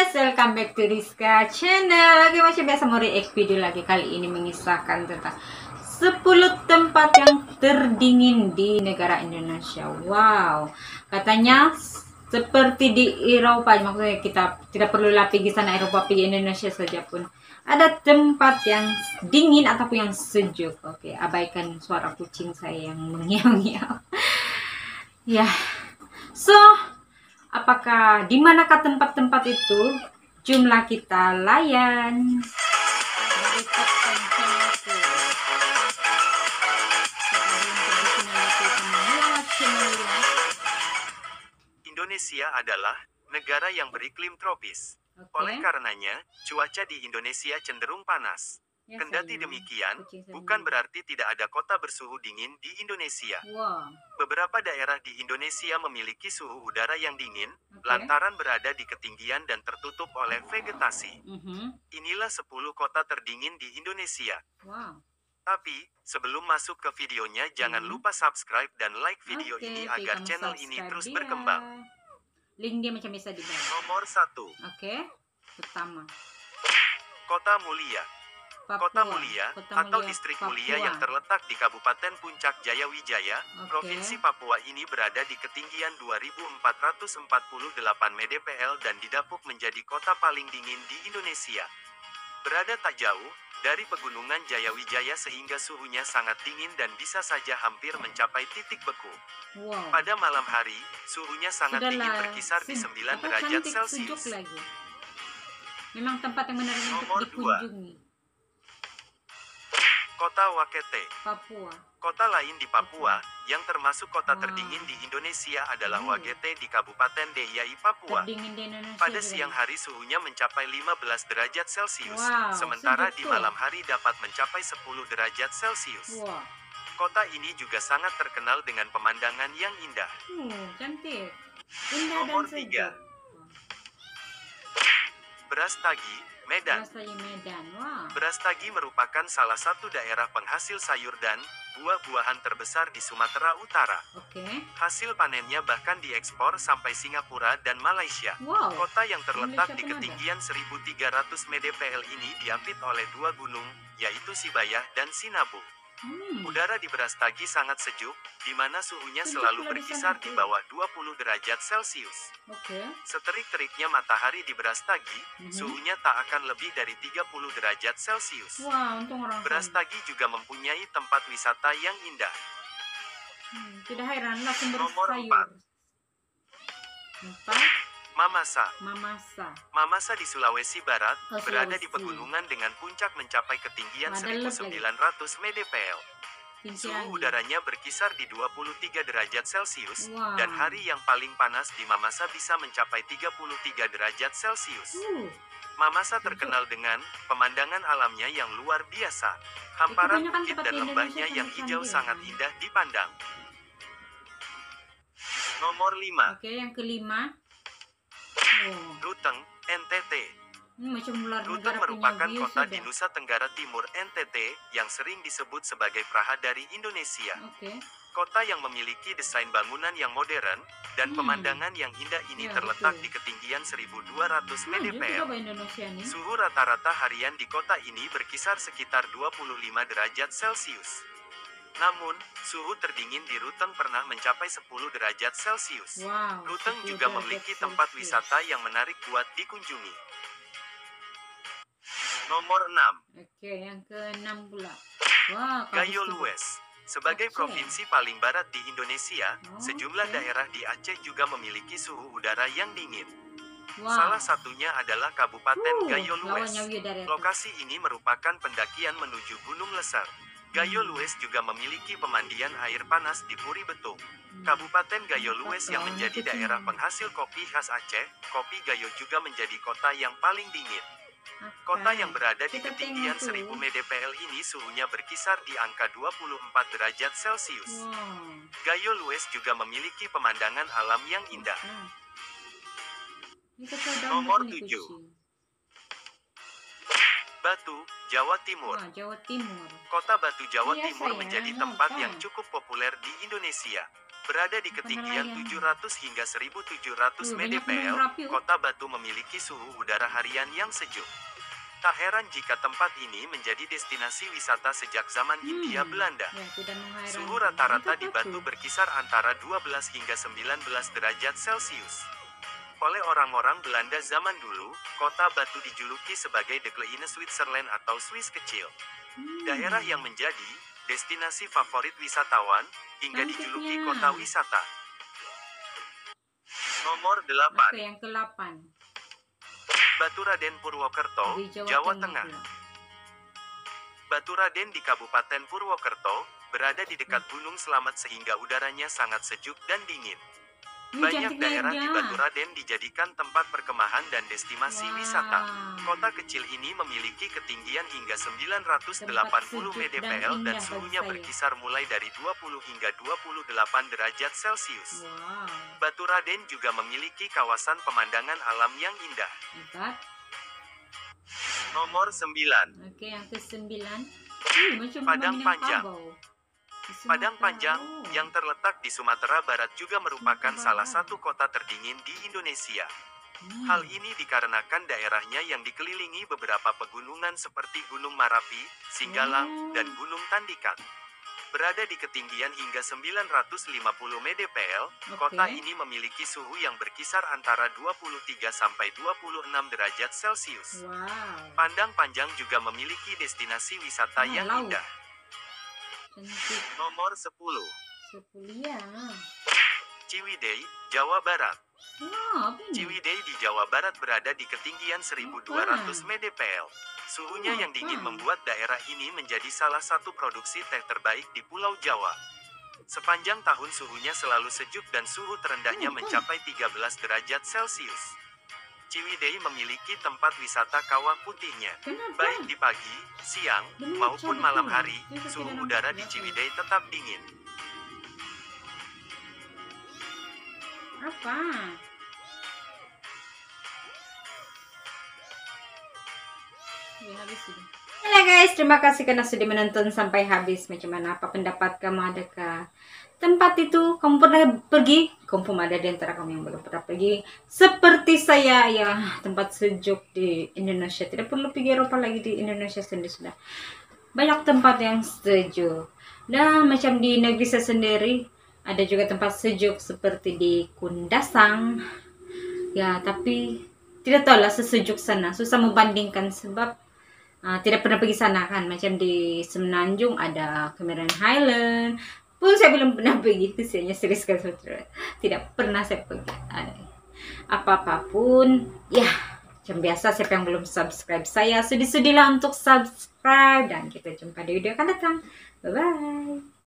guys, welcome back to Rizka channel. Lagi masih biasa mau react video lagi. Kali ini mengisahkan tentang 10 tempat yang terdingin di negara Indonesia. Wow, katanya seperti di Eropa, maksudnya kita tidak perlu pergi sana Eropa, pergi Indonesia saja pun ada tempat yang dingin ataupun yang sejuk. Oke, abaikan suara kucing saya yang mengiau-ngiau. Ya, so apakah di manakah tempat-tempat itu? Jumlah kita layan. Indonesia adalah negara yang beriklim tropis. Oleh karenanya, cuaca di Indonesia cenderung panas. Kendati demikian, bukan berarti tidak ada kota bersuhu dingin di Indonesia. Beberapa daerah di Indonesia memiliki suhu udara yang dingin, lantaran berada di ketinggian dan tertutup oleh vegetasi. Inilah 10 kota terdingin di Indonesia. Tapi, sebelum masuk ke videonya, jangan lupa subscribe dan like video ini agar channel ini terus berkembang. Link dia macam bisa di bawah. Nomor 1. Pertama. Kota Mulia. Kota Mulia, atau Distrik Mulia yang terletak di Kabupaten Puncak Jayawijaya, Provinsi Papua ini berada di ketinggian 2448 mdpl dan didapuk menjadi kota paling dingin di Indonesia. Berada tak jauh dari pegunungan Jayawijaya sehingga suhunya sangat dingin dan bisa saja hampir mencapai titik beku. Pada malam hari, suhunya sangat dingin berkisar di 9 derajat Celcius. Memang tempat yang menarik untuk dikunjungi. Kota Wakete, Papua. Kota lain di Papua, yang termasuk kota terdingin di Indonesia adalah Wakete di Kabupaten Deiyai, Papua. Pada siang hari suhunya mencapai 15 derajat Celcius, sementara di malam hari dapat mencapai 10 derajat Celcius. Kota ini juga sangat terkenal dengan pemandangan yang indah. Cantik. Indah Nomor dan 3. sejuk. Brastagi, Medan. Brastagi merupakan salah satu daerah penghasil sayur dan buah-buahan terbesar di Sumatera Utara. Hasil panennya bahkan diekspor sampai Singapura dan Malaysia. Kota yang terletak di ketinggian 1300 mdpl ini diapit oleh 2 gunung, yaitu Sibayah dan Sinabung. Udara di Brastagi sangat sejuk, di mana suhunya selalu berkisar di bawah 20 derajat Celcius. Seterik-teriknya matahari di Brastagi, suhunya tak akan lebih dari 30 derajat Celcius. Brastagi juga mempunyai tempat wisata yang indah. Tidak heranlah sumber Nomor sayur. 4. Mamasa. Mamasa di Sulawesi Barat, berada di pegunungan dengan puncak mencapai ketinggian 1900 mdpl. Suhu udaranya berkisar di 23 derajat Celcius, dan hari yang paling panas di Mamasa bisa mencapai 33 derajat Celcius. Mamasa terkenal dengan pemandangan alamnya yang luar biasa. Hamparan bukit dan lembahnya yang hijau sangat indah dipandang. Nomor 5. Yang kelima. Ruteng, NTT. Ruteng Ruteng merupakan kota di Nusa Tenggara Timur NTT yang sering disebut sebagai Praha dari Indonesia. Kota yang memiliki desain bangunan yang modern dan pemandangan yang indah ini terletak di ketinggian 1200 mdpl. Suhu rata-rata harian di kota ini berkisar sekitar 25 derajat Celcius. Namun, suhu terdingin di Ruteng pernah mencapai 10 derajat Celcius. Ruteng juga memiliki tempat wisata yang menarik buat dikunjungi. Nomor 6. Yang ke-6 pula. Gayo Lues. Sebagai provinsi paling barat di Indonesia, sejumlah daerah di Aceh juga memiliki suhu udara yang dingin. Salah satunya adalah Kabupaten Gayo Lues. Lokasi ini merupakan pendakian menuju Gunung Lesser. Gayo Lues juga memiliki pemandian air panas di Puri Betung. Kabupaten Gayo Lues yang menjadi daerah penghasil kopi khas Aceh, Kopi Gayo juga menjadi kota yang paling dingin. Kota yang berada di ketinggian 1000 mdpl ini suhunya berkisar di angka 24 derajat Celcius. Gayo Lues juga memiliki pemandangan alam yang indah. Nomor 7. Batu, Jawa Timur. Kota Batu, Jawa Timur menjadi tempat yang cukup populer di Indonesia. Berada di ketinggian 700 hingga 1700 mdpl, Kota Batu memiliki suhu udara harian yang sejuk. Tak heran jika tempat ini menjadi destinasi wisata sejak zaman Hindia Belanda. Suhu rata-rata di Batu berkisar antara 12 hingga 19 derajat Celcius. Oleh orang-orang Belanda zaman dulu, Kota Batu dijuluki sebagai The Kleine Switzerland atau Swiss kecil. Daerah yang menjadi destinasi favorit wisatawan, hingga dijuluki kota wisata. Nomor 8. Oke, yang ke-8. Baturaden Purwokerto, Jawa Tengah. Baturaden di Kabupaten Purwokerto, berada di dekat Gunung Slamet sehingga udaranya sangat sejuk dan dingin. Banyak daerah di Baturaden dijadikan tempat perkemahan dan destinasi wisata. Kota kecil ini memiliki ketinggian hingga 980 mdpl dan suhunya berkisar mulai dari 20 hingga 28 derajat Celcius. Baturaden juga memiliki kawasan pemandangan alam yang indah. Nomor 9. Oke, yang ke-9. Padang Panjang. Padang Panjang, yang terletak di Sumatera Barat juga merupakan salah satu kota terdingin di Indonesia. Hal ini dikarenakan daerahnya yang dikelilingi beberapa pegunungan seperti Gunung Marapi, Singgalang, dan Gunung Tandikat. Berada di ketinggian hingga 950 mdpl, kota ini memiliki suhu yang berkisar antara 23 sampai 26 derajat Celcius. Padang Panjang juga memiliki destinasi wisata yang indah. Nomor 10. Ciwidey, Jawa Barat. Ciwidey di Jawa Barat berada di ketinggian 1200 mdpl. Suhunya yang dingin membuat daerah ini menjadi salah satu produksi teh terbaik di Pulau Jawa. Sepanjang tahun suhunya selalu sejuk dan suhu terendahnya mencapai 13 derajat Celcius. Ciwidey memiliki tempat wisata kawah putihnya. Baik di pagi, siang, maupun malam hari, suhu udara di Ciwidey tetap dingin. Apa? Halo guys, terima kasih karena sudah menonton sampai habis. Macam mana, apa pendapat kamu? Adakah tempat itu kamu pernah pergi? Confirm ada di antara kamu yang belum pernah pergi seperti saya ya, tempat sejuk di Indonesia. Tidak perlu pergi Eropa lagi, di Indonesia sendiri sudah banyak tempat yang sejuk. Dan macam di negeri saya sendiri ada juga tempat sejuk seperti di Kundasang ya, tapi tidak tahu lah sesejuk sana, susah membandingkan sebab tidak pernah pergi sana kan. Macam di Semenanjung ada Cameron Highland pun saya belum pernah pergi. Itu saya serius kan, tidak pernah saya pergi apa-apapun ya. Macam biasa, siapa yang belum subscribe saya, sudi-sudilah untuk subscribe, dan kita jumpa di video akan datang. Bye bye.